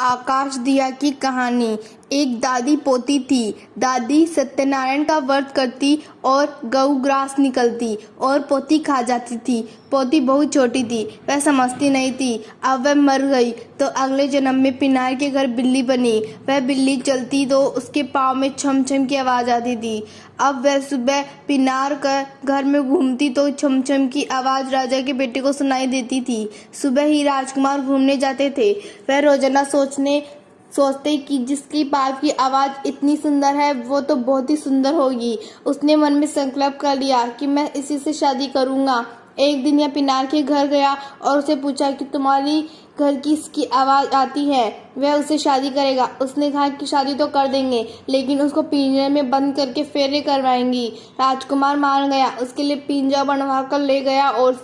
आकाश दिया की कहानी। एक दादी पोती थी। दादी सत्यनारायण का व्रत करती और गऊ ग्रास निकलती और पोती खा जाती थी। पोती बहुत छोटी थी, वह समझती नहीं थी। अब वह मर गई तो अगले जन्म में पिनार के घर बिल्ली बनी। वह बिल्ली चलती तो उसके पाँव में छम छम की आवाज़ आती थी। अब वह सुबह पिनार कर घर में घूमती तो छम छम की आवाज़ राजा के बेटे को सुनाई देती थी। सुबह ही राजकुमार घूमने जाते थे। वह रोजाना सोचते कि जिसकी पाँव की आवाज़ इतनी सुंदर है वो तो बहुत ही सुंदर होगी। उसने मन में संकल्प कर लिया कि मैं इसी से शादी करूँगा। एक दिन यह पिनार के घर गया और उसे पूछा कि तुम्हारी घर की इसकी आवाज़ आती है। वह उससे शादी करेगा। उसने कहा कि शादी तो कर देंगे, लेकिन उसको पिंजरे में बंद करके फेरे करवाएंगी। राजकुमार मान गया। उसके लिए पिंजरा बनवा कर ले गया और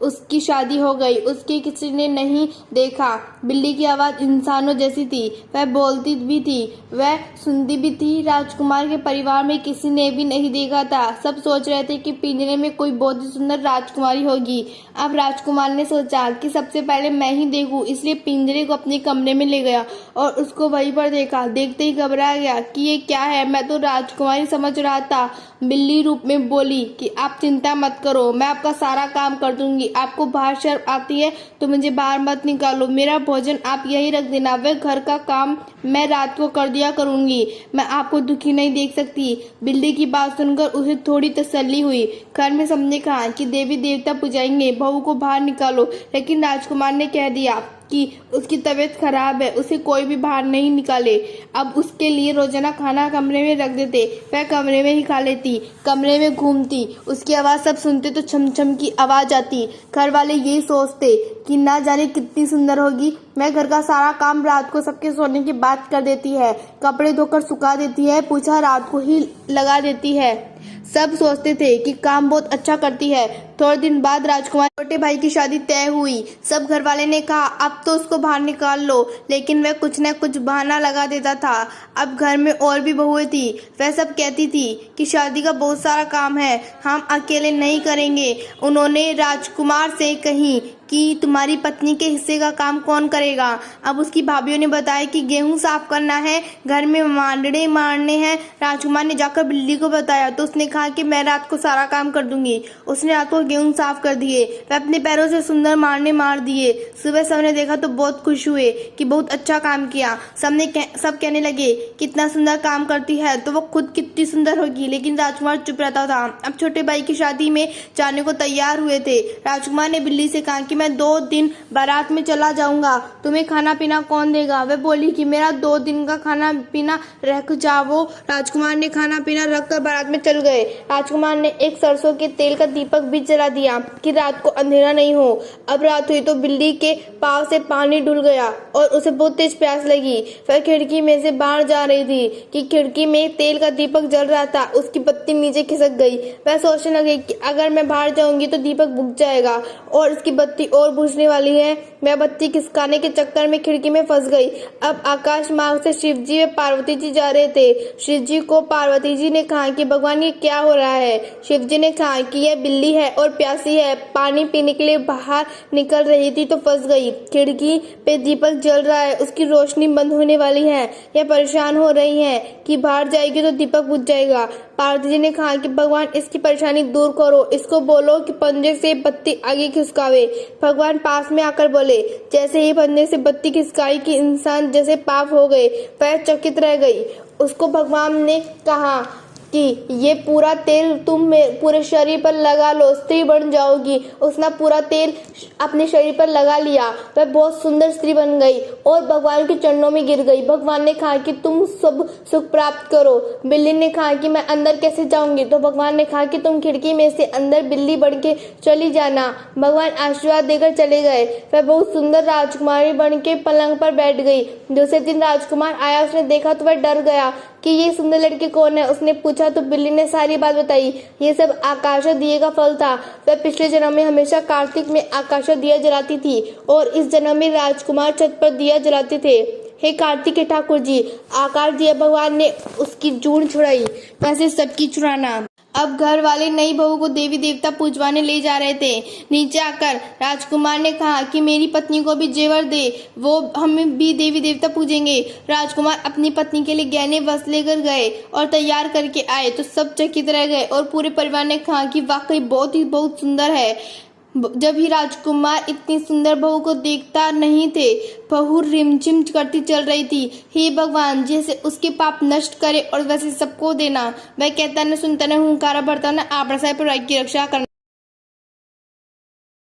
उसकी शादी हो गई। उसकी किसी ने नहीं देखा। बिल्ली की आवाज़ इंसानों जैसी थी। वह बोलती भी थी, वह सुनती भी थी। राजकुमार के परिवार में किसी ने भी नहीं देखा था। सब सोच रहे थे कि पिंजरे में कोई बहुत ही सुंदर राजकुमारी होगी। अब राजकुमार ने सोचा कि सबसे पहले मैं ही देखूं, इसलिए पिंजरे को अपने कमरे में ले गया और उसको वहीं पर देखा। देखते ही घबरा गया कि ये क्या है, मैं तो राजकुमारी समझ रहा था। बिल्ली रूप में बोली कि आप चिंता मत करो, मैं आपका सारा काम कर दूंगी। आपको बाहर शर्म आती है तो मुझे बाहर मत निकालो। मेरा भोजन आप यहीं रख देना, वह घर का काम मैं रात को कर दिया करूंगी। मैं आपको दुखी नहीं देख सकती। बिल्ली की बात सुनकर उसे थोड़ी तसल्ली हुई। घर में सबने कहा कि देवी देवता पुजाएंगे, बहू को बाहर निकालो, लेकिन राजकुमार ने कह दिया कि उसकी तबीयत खराब है, उसे कोई भी बाहर नहीं निकाले। अब उसके लिए रोजाना खाना कमरे में रख देते, वह कमरे में ही खा लेती। कमरे में घूमती, उसकी आवाज़ सब सुनते तो छम छम की आवाज़ आती। घर वाले यही सोचते कि ना जाने कितनी सुंदर होगी। वह घर का सारा काम रात को सबके सोने के बाद कर देती है। कपड़े धोकर सुखा देती है, पोछा रात को ही लगा देती है। सब सोचते थे कि काम बहुत अच्छा करती है। थोड़े दिन बाद राजकुमार छोटे भाई की शादी तय हुई। सब घर वाले ने कहा अब तो उसको बाहर निकाल लो, लेकिन वह कुछ न कुछ बहाना लगा देता था। अब घर में और भी बहुएं थी। वह सब कहती थी कि शादी का बहुत सारा काम है, हम अकेले नहीं करेंगे। उन्होंने राजकुमार से कही कि तुम्हारी पत्नी के हिस्से का काम कौन करेगा। अब उसकी भाभीयों ने बताया कि गेहूं साफ करना है, घर में मांडड़े मारने हैं। राजकुमार ने जाकर बिल्ली को बताया तो उसने कहा कि मैं रात को सारा काम कर दूंगी। उसने रात को गेहूं साफ कर दिए। वह अपने पैरों से सुंदर मारने मार दिए। सुबह सबने देखा तो बहुत खुश हुए कि बहुत अच्छा काम किया। सब कहने लगे कितना सुंदर काम करती है, तो वो खुद कितनी सुंदर होगी। लेकिन राजकुमार चुप रहता था। अब छोटे भाई की शादी में जाने को तैयार हुए थे। राजकुमार ने बिल्ली से कहा कि मैं 2 दिन बारात में चला जाऊंगा, तुम्हें खाना पीना कौन देगा। वह बोली कि मेरा 2 दिन का खाना पीना रख जाओ। राजकुमार ने खाना पीना रखकर बारात में चल गए। राजकुमार ने एक सरसों के तेल का दीपक भी जला दिया कि रात को अंधेरा नहीं हो। अब रात हुई तो बिल्ली के पाँव से पानी डुल गया और उसे बहुत तेज प्यास लगी। वह खिड़की में से बाहर जा रही थी कि खिड़की में तेल का दीपक जल रहा था। उसकी बत्ती नीचे खिसक गई। वह सोचने लगी कि अगर मैं बाहर जाऊंगी तो दीपक बुझ जाएगा और उसकी बत्ती और बुझने वाली है। वह बत्ती खिसकाने के चक्कर में खिड़की में फंस गई। अब आकाश मार्ग से शिवजी व पार्वती जी जा रहे थे। शिवजी को पार्वती जी ने कहा कि भगवान ये क्या हो रहा है। शिवजी ने कहा कि यह बिल्ली है और प्यासी है, पानी पीने के लिए बाहर निकल रही थी तो फंस गई। खिड़की पे दीपक जल रहा है, उसकी रोशनी बंद होने वाली है। यह परेशान हो रही है कि बाहर जाएगी तो दीपक बुझ जाएगा। पार्वती जी ने कहा कि भगवान इसकी परेशानी दूर करो, इसको बोलो कि पंजे से बत्ती आगे खिसकावे। भगवान पास में आकर बोले। जैसे ही पंजे से बत्ती खिसकाई कि इंसान जैसे पाप हो गए। वह चकित रह गई। उसको भगवान ने कहा कि ये पूरा तेल तुम पूरे शरीर पर लगा लो, स्त्री बन जाओगी। उसने पूरा तेल अपने शरीर पर लगा लिया। वह बहुत सुंदर स्त्री बन गई और भगवान के चरणों में गिर गई। भगवान ने कहा कि तुम सब सुख प्राप्त करो। बिल्ली ने कहा कि मैं अंदर कैसे जाऊंगी, तो भगवान ने कहा कि तुम खिड़की में से अंदर बिल्ली बन के चली जाना। भगवान आशीर्वाद देकर चले गए। वह बहुत सुंदर राजकुमारी बन के पलंग पर बैठ गई। दूसरे दिन राजकुमार आया, उसने देखा तो वह डर गया कि ये सुंदर लड़की कौन है। उसने पूछा तो बिल्ली ने सारी बात बताई। ये सब आकाशा दिए का फल था। वह पिछले जन्म में हमेशा कार्तिक में आकाशा दिया जलाती थी और इस जन्म में राजकुमार छत पर दिया जलाते थे। हे कार्तिक के ठाकुर जी, आकाश दिया भगवान ने उसकी जून छुड़ाई, वैसे सबकी छुड़ाना। अब घर वाले नई बहू को देवी देवता पूजवाने ले जा रहे थे। नीचे आकर राजकुमार ने कहा कि मेरी पत्नी को भी जेवर दे, वो हम भी देवी देवता पूजेंगे। राजकुमार अपनी पत्नी के लिए गहने वस्त्र लेकर गए और तैयार करके आए तो सब चकित रह गए और पूरे परिवार ने कहा कि वाकई बहुत सुंदर है। जब ही राजकुमार इतनी सुंदर बहू को देखता नहीं थे, बहू रिमझिम करती चल रही थी। हे भगवान, जैसे उसके पाप नष्ट करे और वैसे सबको देना। वह कहता न सुनता न हुंकारा भरता न आपड़ा साहेब की रक्षा करना।